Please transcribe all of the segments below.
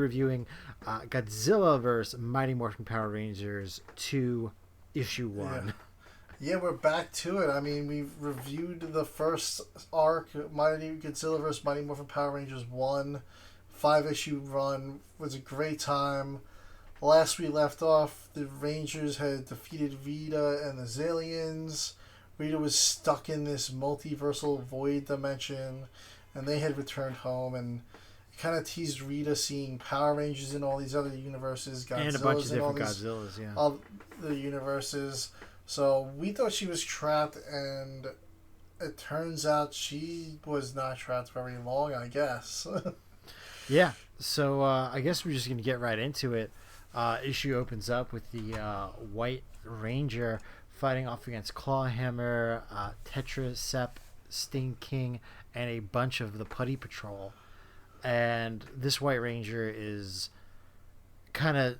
reviewing Godzilla vs. Mighty Morphin Power Rangers 2, Issue 1. Yeah, we're back to it. I mean, we've reviewed the first arc, Mighty Godzilla vs. Mighty Morphin Power Rangers 1, 5-issue run. It was a great time. Last we left off, the Rangers had defeated Rita and the Zillions. Rita was stuck in this multiversal void dimension, and they had returned home, and it kind of teased Rita seeing Power Rangers in all these other universes, and a bunch of different Godzillas, all the universes. So we thought she was trapped, and it turns out she was not trapped very long, I guess. Yeah, so I guess we're just going to get right into it. Issue opens up with the White Ranger fighting off against Clawhammer, Tetracep, Sting King, and a bunch of the Putty Patrol. And this White Ranger is kind of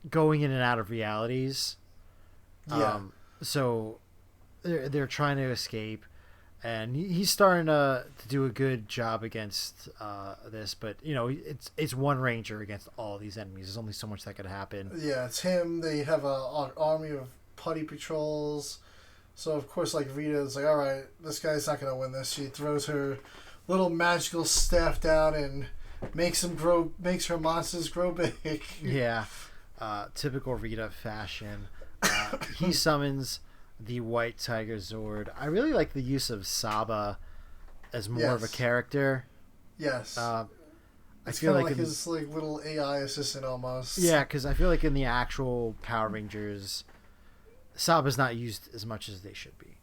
going in and out of realities. Yeah. So they're trying to escape, and he's starting to do a good job against this. But it's one Ranger against all these enemies. There's only so much that could happen. Yeah, it's him. They have an army of Putty Patrols. So of course, like, Rita's like, all right, this guy's not gonna win this. She throws her little magical staff down and makes her monsters grow big. Yeah, typical Rita fashion. He summons the White Tiger Zord. I really like the use of Saba as more of a character. Yes. I feel like his little AI assistant almost. Yeah, because I feel like in the actual Power Rangers, Saba's not used as much as they should be.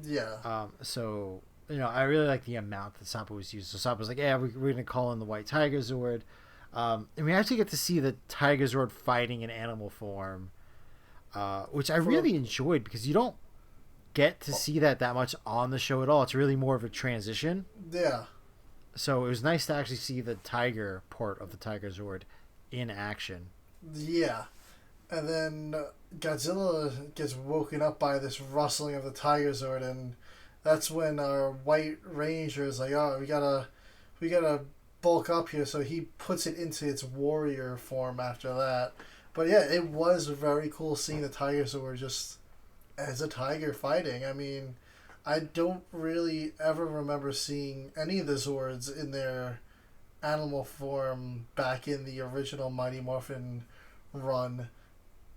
Yeah. So I really like the amount that Saba was used. So Saba's like, yeah, we're gonna call in the White Tiger Zord, and we actually get to see the Tiger Zord fighting in animal form. Which I really enjoyed, because you don't get to see that much on the show at all. It's really more of a transition. Yeah. So it was nice to actually see the tiger part of the Tiger Zord in action. Yeah. And then Godzilla gets woken up by this rustling of the Tiger Zord, and that's when our White Ranger is like, oh, we gotta bulk up here. So he puts it into its warrior form after that. But yeah, it was very cool seeing the Tiger Zord just as a tiger fighting. I mean, I don't really ever remember seeing any of the Zords in their animal form back in the original Mighty Morphin run,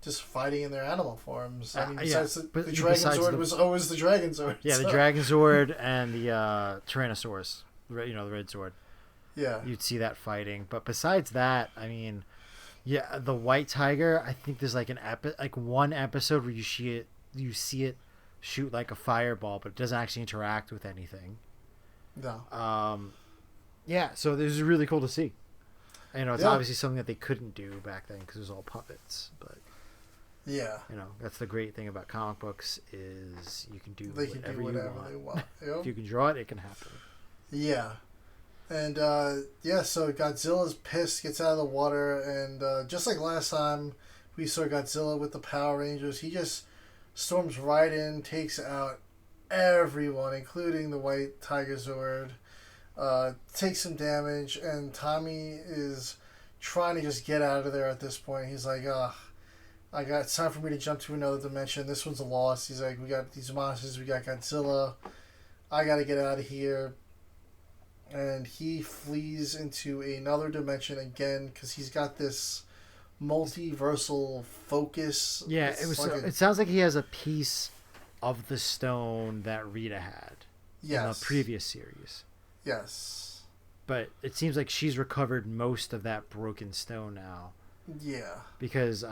just fighting in their animal forms. I mean, besides the Dragon Zord was always the Dragon Zord. Yeah, the Dragon Zord and the Tyrannosaurus, the Red Zord. Yeah. You'd see that fighting. But besides that, I mean... Yeah, the White Tiger, I think there's one episode where you see it shoot like a fireball, but it doesn't actually interact with anything. No. Yeah, so this is really cool to see. It's obviously something that they couldn't do back then because it was all puppets, but yeah, that's the great thing about comic books is you can do whatever they want. Yep. If you can draw it, it can happen. Yeah. And, so Godzilla's pissed, gets out of the water, and just like last time we saw Godzilla with the Power Rangers, he just storms right in, takes out everyone, including the White Tiger Zord, takes some damage, and Tommy is trying to just get out of there at this point. He's like, it's time for me to jump to another dimension. This one's a loss. He's like, we got these monsters, we got Godzilla. I gotta get out of here. And he flees into another dimension again because he's got this multiversal focus. Yeah, it sounds like he has a piece of the stone that Rita had in the previous series. Yes. But it seems like she's recovered most of that broken stone now. Yeah. Because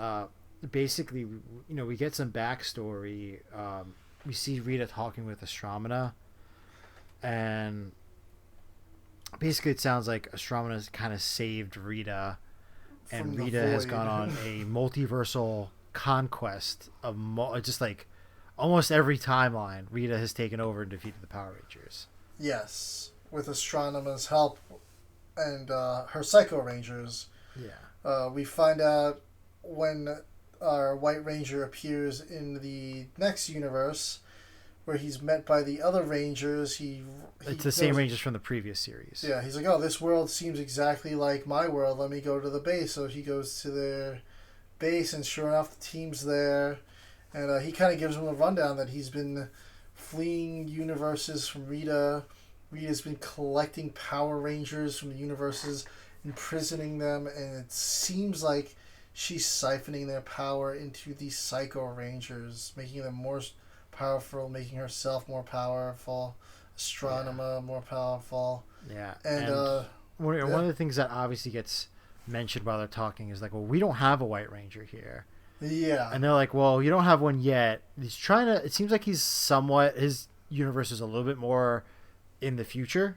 basically, we get some backstory. We see Rita talking with Astronema, and... Basically, it sounds like Astromena's kind of saved Rita, and Rita has gone on a multiversal conquest of just like almost every timeline. Rita has taken over and defeated the Power Rangers. Yes, with Astronema's help and her Psycho Rangers. Yeah. We find out when our White Ranger appears in the next universe, where he's met by the other Rangers. It's the same Rangers from the previous series. Yeah, he's like, oh, this world seems exactly like my world. Let me go to the base. So he goes to their base, and sure enough, the team's there. And he kind of gives him a rundown that he's been fleeing universes from Rita. Rita's been collecting Power Rangers from the universes, imprisoning them, and it seems like she's siphoning their power into the Psycho Rangers, making them more powerful, making herself more powerful, Astronema more powerful. Yeah. And one of the things that obviously gets mentioned while they're talking is like, well, we don't have a White Ranger here. Yeah. And they're like, well, you don't have one yet. He's trying to, it seems like his universe is a little bit more in the future.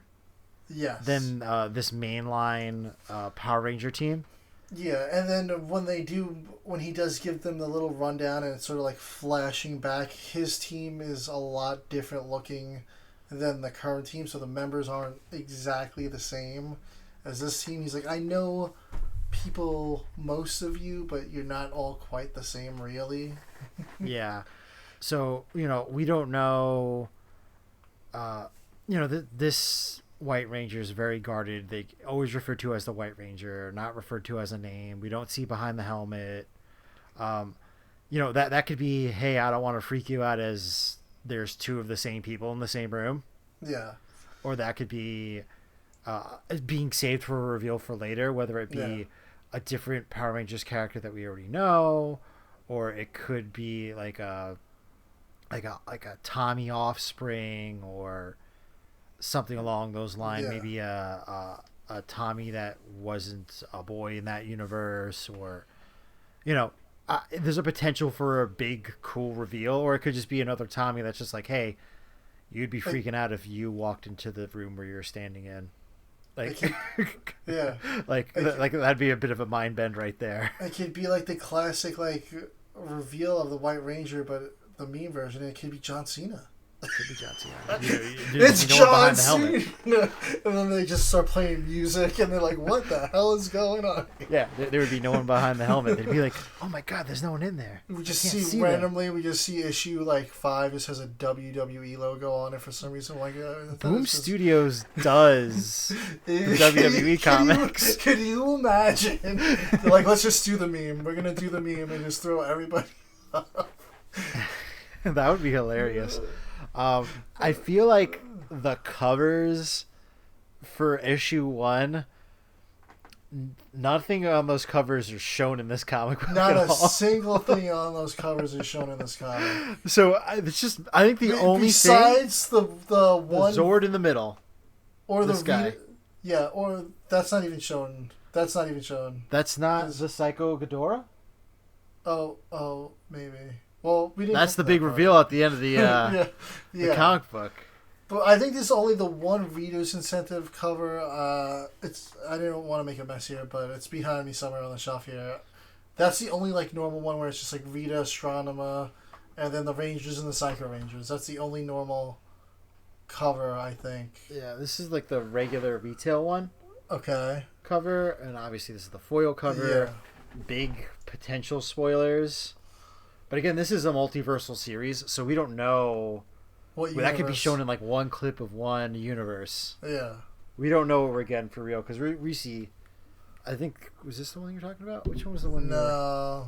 Yes. Than this mainline Power Ranger team. Yeah, and then when he does give them the little rundown and it's sort of like flashing back, his team is a lot different looking than the current team, so the members aren't exactly the same as this team. He's like, I know people, most of you, but you're not all quite the same, really. Yeah. So, we don't know, this White Ranger is very guarded. They always refer to as the White Ranger, not referred to as a name. We don't see behind the helmet. That could be, hey, I don't want to freak you out as there's two of the same people in the same room. Yeah. Or that could be being saved for a reveal for later, whether it be a different Power Rangers character that we already know, or it could be like a Tommy offspring or something along those lines. Yeah. Maybe a Tommy that wasn't a boy in that universe, or there's a potential for a big cool reveal, or it could just be another Tommy that's just like, hey, you'd be freaking out if you walked into the room where you're standing in. Yeah. Like that'd be a bit of a mind bend right there. It could be like the classic reveal of the White Ranger, but the meme version. It could be John Cena. It could be John Cena. It's John Cena. And then they just start playing music, and they're like, "What the hell is going on?" Yeah, there would be no one behind the helmet. They'd be like, "Oh my God, there's no one in there." We just see randomly. We just see issue 5 just has a WWE logo on it for some reason. Boom Studios does the WWE comics. Could you imagine? They're like, let's just do the meme. We're gonna do the meme and just throw everybody up. That would be hilarious. I feel like the covers for issue 1, nothing on those covers are shown in this comic book. Not a single thing on those covers is shown in this comic. So it's just, I think the only besides thing, the one Zord in the middle, or this guy. Yeah, or that's not even shown. That's not even shown. That's not the Psycho Ghidorah? Oh, maybe. Well, we didn't. That's the big reveal at the end of the the comic book. But I think this is only the one reader's incentive cover. I didn't want to make a mess here, but it's behind me somewhere on the shelf here. That's the only normal one where it's just Rita, Astronema, and then the Rangers and the Psycho Rangers. That's the only normal cover, I think. Yeah, this is the regular retail one. Okay. Cover, and obviously this is the foil cover. Yeah. Big potential spoilers. But again, this is a multiversal series, so we don't know that could be shown in one clip of one universe. Yeah. We don't know what we're getting for real, because we see, I think, was this the one you're talking about? Which one was the one? No.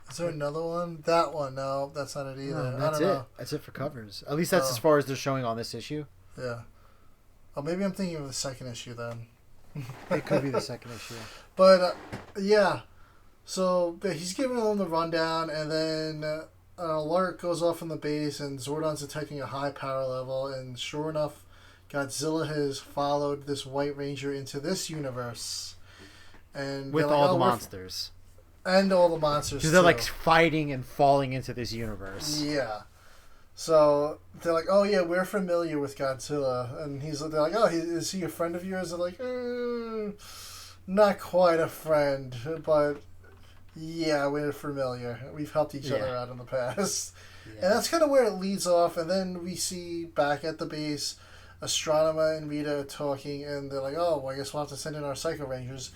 Is there another one? That one? No, that's not it either. No, that's I don't know. That's it for covers. At least that's as far as they're showing on this issue. Yeah. Oh, maybe I'm thinking of the second issue then. It could be the second issue. But, yeah. So he's giving them the rundown, and then an alert goes off from the base, and Zordon's detecting a high power level, and sure enough, Godzilla has followed this White Ranger into this universe. And with all the monsters. And all the monsters, because they're fighting and falling into this universe. Yeah. So they're like, oh yeah, we're familiar with Godzilla. And they're like, oh, is he a friend of yours? They're like, not quite a friend, but... yeah, we're familiar. We've helped each other out in the past. Yeah. And that's kind of where it leads off. And then we see back at the base, Astronema and Rita are talking, and they're like, oh, well, I guess we'll have to send in our Psycho Rangers.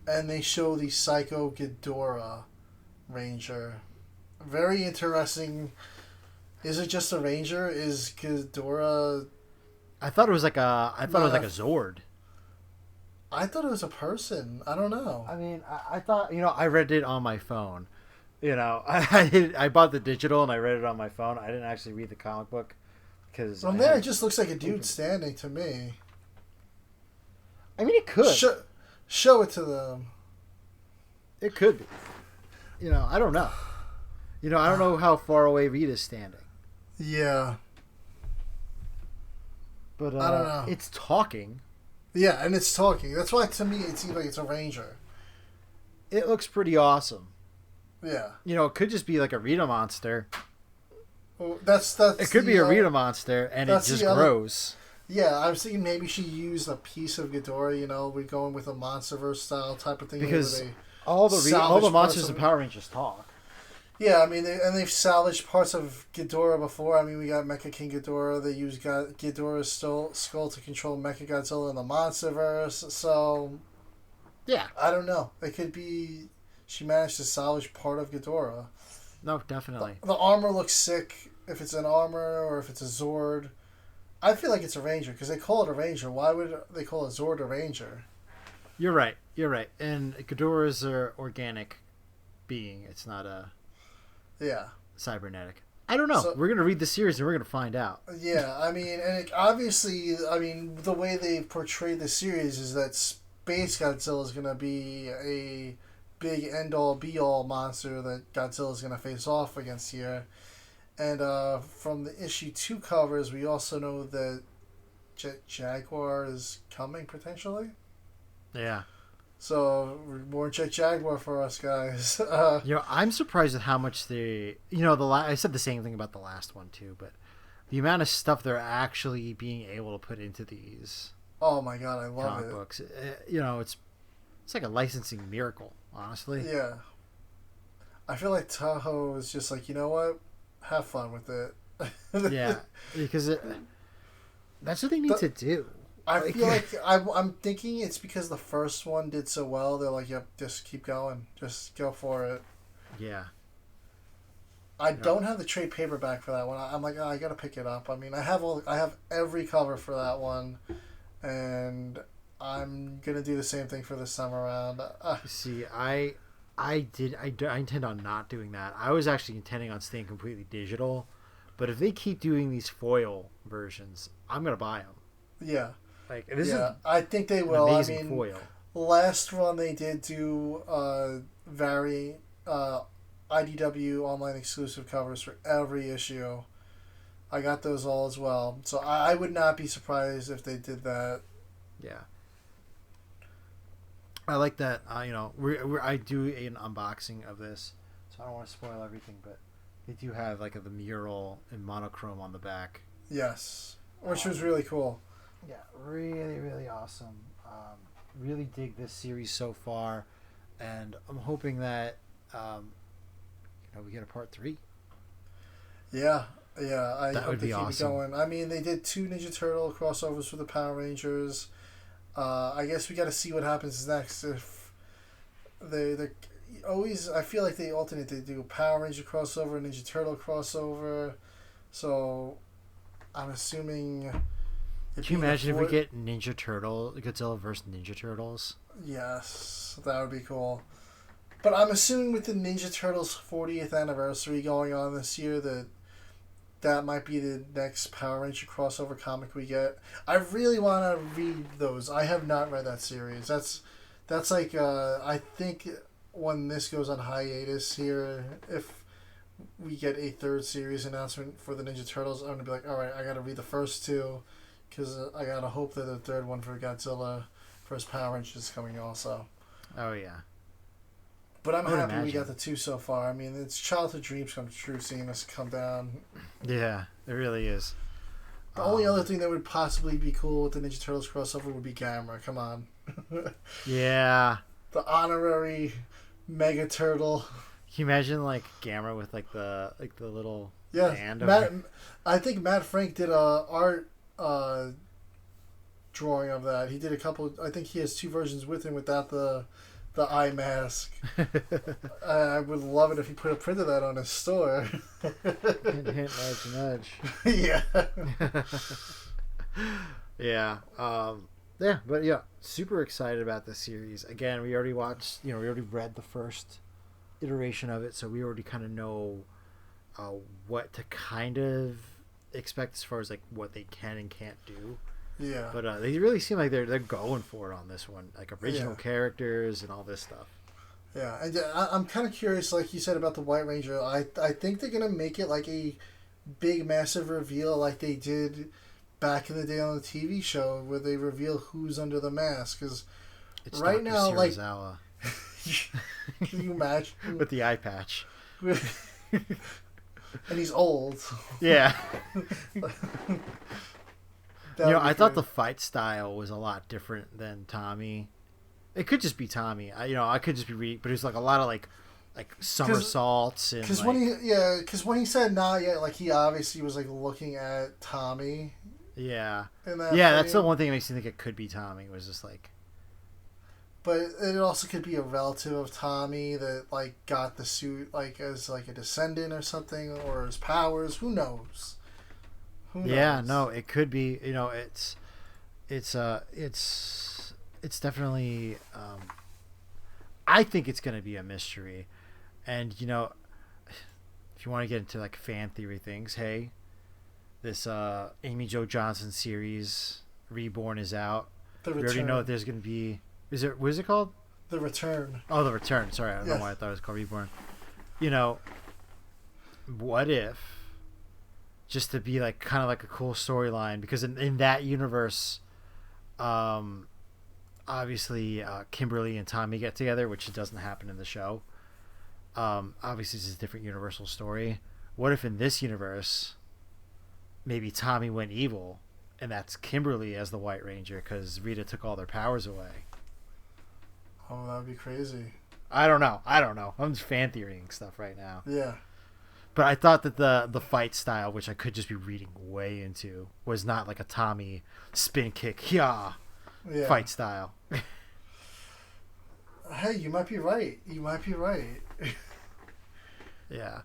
And they show the Psycho Ghidorah Ranger. Very interesting. Is it just a ranger? Is Ghidorah I thought it was like a. I thought it was like a Zord. I thought it was a person. I don't know. I mean, I thought I read it on my phone. I bought the digital and I read it on my phone. I didn't actually read the comic book because From there, it just looks like a dude standing to me. I mean, it could. Show it to them. It could be. I don't know. I don't know how far away Rita's standing. Yeah. But I don't know. It's talking. Yeah, and it's talking. That's why, to me, it seems like it's a ranger. It looks pretty awesome. Yeah. It could just be like a Rita monster. Well, that's it could be a Rita monster, and it just grows. Yeah, I was thinking maybe she used a piece of Ghidorah. We're going with a MonsterVerse style type of thing. Because all the monsters in Power Rangers talk. Yeah, I mean, they've salvaged parts of Ghidorah before. I mean, we got Mecha King Ghidorah. They used Ghidorah's skull to control Mecha Godzilla in the MonsterVerse. So, yeah, I don't know. It could be she managed to salvage part of Ghidorah. No, definitely. The armor looks sick. If it's an armor or if it's a Zord, I feel like it's a Ranger because they call it a Ranger. Why would they call a Zord a Ranger? You're right. And Ghidorah is an organic being. It's not a cybernetic. I don't know. So, we're going to read the series and we're going to find out. Yeah, I mean, and obviously, the way they portray the series is that Space Godzilla is going to be a big end-all, be-all monster that Godzilla is going to face off against here. And from the issue 2 covers, we also know that Jet Jaguar is coming, potentially. Yeah. So, more Jet Jaguar for us, guys. I'm surprised at how much I said the same thing about the last one, too, but the amount of stuff they're actually being able to put into these oh my god, I love comic books. It's like a licensing miracle, honestly. Yeah. I feel like Toho is just like, you know what? Have fun with it. Yeah, because that's what they need to do. I feel like I'm thinking it's because the first one did so well. They're like, yep, just keep going. Just go for it. Yeah. I don't have the trade paperback for that one. I'm like, I gotta pick it up. I mean, I have every cover for that one, and I'm gonna do the same thing for this time around. See, I intend on not doing that. I was actually intending on staying completely digital, but if they keep doing these foil versions, I'm gonna buy them. Yeah. This is I think they will. Amazing foil. Last run they did do IDW online exclusive covers for every issue. I got those all as well, so I would not be surprised if they did that. Yeah. I like that. I do an unboxing of this, so I don't want to spoil everything, but they do have like the mural in monochrome on the back. Yes, which was really cool. Yeah, really, really awesome. Really dig this series so far, and I'm hoping that we get a part 3. Yeah. I that hope would they be keep awesome. it going. I mean, they did 2 Ninja Turtle crossovers for the Power Rangers. I guess we got to see what happens next. If they always, I feel like they alternate. They do a Power Ranger crossover, Ninja Turtle crossover. So I'm assuming. Can you imagine if we get Godzilla versus Ninja Turtles? Yes, that would be cool. But I'm assuming with the Ninja Turtles 40th anniversary going on this year that might be the next Power Ranger crossover comic we get. I really want to read those. I have not read that series. That's like I think when this goes on hiatus here, if we get a 3rd series announcement for the Ninja Turtles, I'm gonna be like, all right, I gotta read the first 2 because I gotta hope that the 3rd one for Godzilla vs. Power Rangers is coming also. Oh yeah. But I'm happy we got the 2 so far. I mean, it's childhood dreams come true seeing this come down. Yeah, it really is. The only other thing that would possibly be cool with the Ninja Turtles crossover would be Gamera. Come on. Yeah. The honorary Mega Turtle. Can you imagine Gamera with the little band? I think Matt Frank did a art drawing of that. He did a couple. I think he has 2 versions with him without the the eye mask. I would love it if he put a print of that on his store. Hint, hint, nudge, nudge. Yeah. Yeah. Yeah, but yeah, super excited about this series. Again, we already watched, we already read the first iteration of it, so we already kind of know what to kind of expect as far as like what they can and can't do. Yeah. But they really seem like they're going for it on this one, like original characters and all this stuff. Yeah, and I'm kind of curious, like you said about the White Ranger. I think they're gonna make it like a big, massive reveal, like they did back in the day on the TV show, where they reveal who's under the mask. Because right Dr. now, Serizawa. Can you imagine with the eye patch? And he's old. Yeah. I thought the great. fight style was a lot different than Tommy. It could just be Tommy. I could just be reading, but it's like a lot of like somersaults and because like, when he said not yet, like he obviously was like looking at Tommy. Yeah. In that That's the frame. one thing that makes me think it could be Tommy. It was just like, but it also could be a relative of Tommy that like got the suit like as like a descendant or something, or his powers. Who knows? Yeah, no, it could be. It's definitely. I think it's going to be a mystery, and if you want to get into like fan theory things, hey, this Amy Jo Johnson series Reborn is out. The We Return. already know that there's going to be. What is it called? The Return. Oh, The Return. Sorry, I don't know why I thought it was called Reborn. What if? Just to be like kind of like a cool storyline, because in that universe, obviously Kimberly and Tommy get together, which doesn't happen in the show. Obviously, this is a different Universal story. What if in this universe, maybe Tommy went evil, and that's Kimberly as the White Ranger because Rita took all their powers away? Oh, that would be crazy. I don't know. I'm just fan theorying stuff right now. Yeah. But I thought that the fight style, which I could just be reading way into, was not like a Tommy spin kick, fight style. Hey, you might be right. Yeah.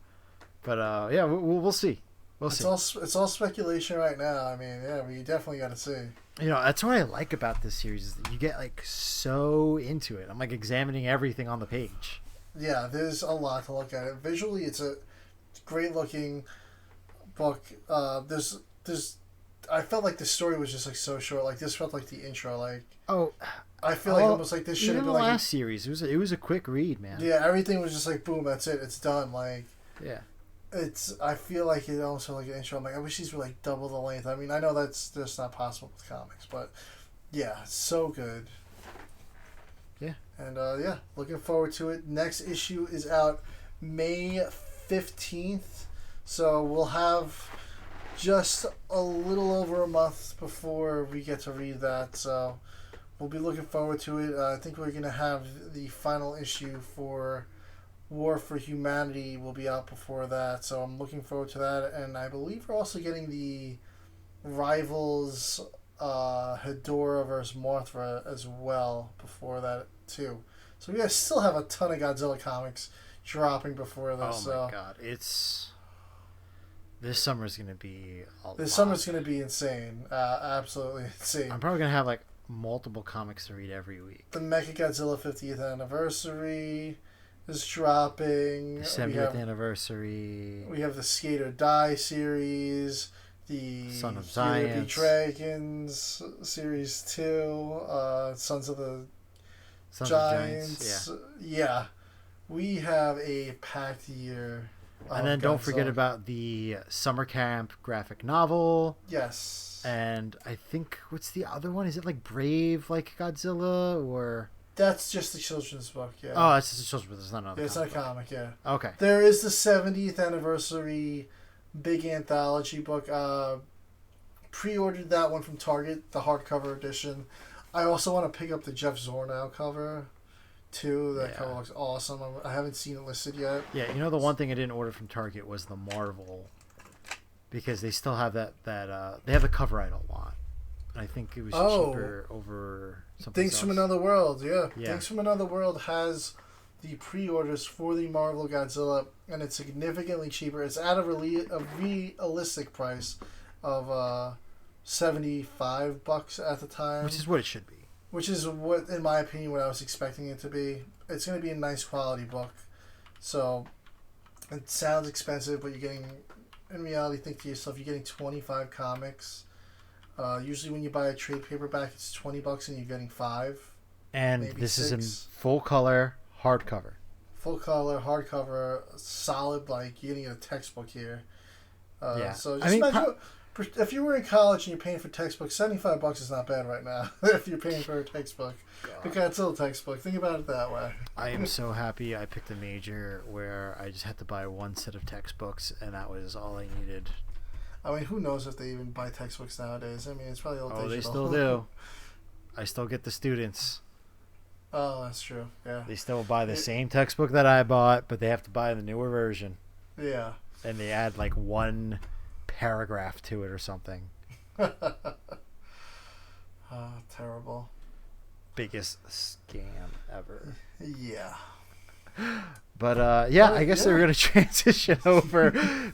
But yeah, we'll see. See. It's all speculation right now. I mean, yeah, we definitely got to see. That's what I like about this series is that you get like so into it. I'm like examining everything on the page. Yeah, there's a lot to look at. It visually, it's a great looking book. There's I felt like the story was just like so short. Like this felt like the intro. Like I feel like almost like this should have been the like last series. It was a quick read, man. Yeah, everything was just like boom, that's it, it's done. Like yeah, I feel like it almost felt like an intro. I'm like, I wish these were like double the length. I mean, I know that's just not possible with comics, but yeah, so good. Yeah, and yeah, looking forward to it. Next issue is out May 15th, so we'll have just a little over a month before we get to read that, so we'll be looking forward to it. I think we're going to have the final issue for War for Humanity will be out before that, so I'm looking forward to that. And I believe we're also getting the Rivals Hedorah versus Mothra as well before that too. So we guys still have a ton of Godzilla comics dropping before this. Oh my god, this summer's gonna be summer's gonna be insane, absolutely insane. I'm probably gonna have like multiple comics to read every week. The Mechagodzilla 50th anniversary is dropping. The 70th anniversary. We have the Skate or Die series, the Son of Hero Be Science, Dragons series 2, Sons of the Sons Giants. Of Giants. Yeah, we have a packed year. And then don't forget about the Summer Camp graphic novel. Yes. And I think, what's the other one? Is it like Brave like Godzilla or? That's just the children's book, yeah. Oh, it's just a children's book. It's not another. Yeah, it's not a comic, yeah. Okay. There is the 70th anniversary big anthology book. Pre-ordered that one from Target, the hardcover edition. I also want to pick up the Jeff Zornow cover, too. That cover looks awesome. I haven't seen it listed yet. Yeah, the one thing I didn't order from Target was the Marvel, because they still have that they have the cover I don't want. and I think it was Oh. cheaper over something Things else. from Another World, yeah. Yeah. Things from Another World has the pre-orders for the Marvel Godzilla, and it's significantly cheaper. It's at a realistic price of $75 at the time, Which is what it should be. which is what, in my opinion, what I was expecting it to be. It's going to be a nice quality book, so it sounds expensive, but you're getting, in reality, think to yourself, you're getting 25 comics. Usually when you buy a trade paperback, it's $20 and you're getting 5. And Maybe this is in 6. full color hardcover. Full color, hardcover, solid, like you're gonna get a textbook here. Yeah. So I just mean, imagine, if you were in college and you're paying for textbooks, $75 is not bad right now. If you're paying for a textbook, a Godzilla textbook, think about it that way. I am so happy I picked a major where I just had to buy one set of textbooks, and that was all I needed. I mean, who knows if they even buy textbooks nowadays? I mean, it's probably all digital. Oh, they still do. I still get the students. Oh, that's true. Yeah. They still buy the same textbook that I bought, but they have to buy the newer version. Yeah. And they add like one paragraph to it or something. Terrible. Biggest scam ever. Yeah. But yeah, I guess yeah. we're gonna transition over